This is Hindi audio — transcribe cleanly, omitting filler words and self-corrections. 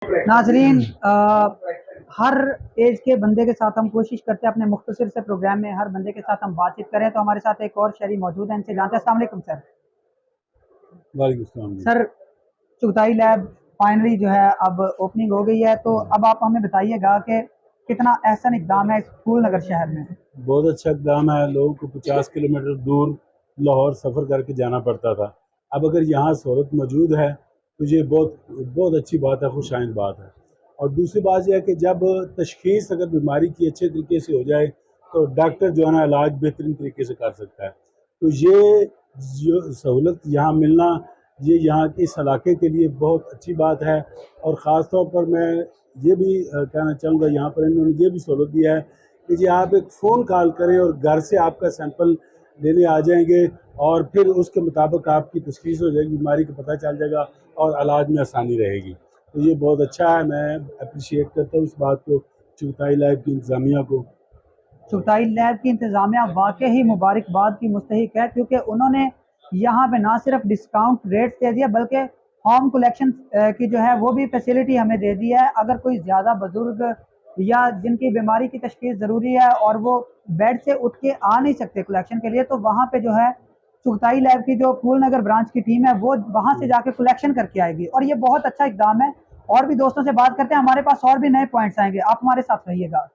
नाजरीन, हर एज के बंदे के साथ हम कोशिश करते हैं अपने मुख्तसर से प्रोग्राम में हर बंदे के साथ हम बातचीत करें। तो हमारे साथ एक और शहरी मौजूद हैं, इनसे जानते हैं। अस्सलाम वालेकुम सर। वालेकुम सलाम जी। सर, चुगताई लैब फाइनली जो है अब ओपनिंग हो गई है, तो अब आप हमें बताइएगा कि कितना एहसन इकदाम है इस फूल नगर शहर में। बहुत अच्छा इक़दाम है। लोगों को 50 किलोमीटर दूर लाहौर सफ़र करके जाना पड़ता था। अब अगर यहाँ सहूलत मौजूद है तो ये बहुत बहुत अच्छी बात है, खुशाइंद बात है। और दूसरी बात यह है कि जब तशख़ीस अगर बीमारी की अच्छे तरीके से हो जाए तो डॉक्टर जो है ना इलाज बेहतरीन तरीके से कर सकता है। तो ये जो सहूलत यहाँ मिलना, ये यहाँ के इस इलाके के लिए बहुत अच्छी बात है। और ख़ास तौर पर मैं ये भी कहना चाहूँगा, यहाँ पर इन्होंने ये भी सहूलत दिया है कि जी आप एक फ़ोन कॉल करें और घर से आपका सैंपल लेने आ जाएंगे और फिर उसके मुताबिक आपकी तशख़ीस हो जाएगी, बीमारी का पता चल जाएगा और इलाज में आसानी रहेगी। तो ये बहुत अच्छा है, मैं अप्रिशिएट करता हूँ इस बात को, चुगताई लैब की इंतज़ामिया को। चुगताई लैब की इंतज़ामिया वाकई मुबारकबाद की मुस्तहिक है, क्योंकि उन्होंने यहाँ पे ना सिर्फ डिस्काउंट रेट्स दे दिया बल्कि होम कलेक्शन की जो है वो भी फैसिलिटी हमें दे दी है। अगर कोई ज़्यादा बुजुर्ग या जिनकी बीमारी की तशख़ीस ज़रूरी है और वो बेड से उठ के आ नहीं सकते कलेक्शन के लिए, तो वहाँ पे जो है चुगताई लैब की जो फूल नगर ब्रांच की टीम है वो वहाँ से जाके कलेक्शन करके आएगी, और ये बहुत अच्छा इकदाम है। और भी दोस्तों से बात करते हैं, हमारे पास और भी नए पॉइंट्स आएंगे, आप हमारे साथ रहिएगा।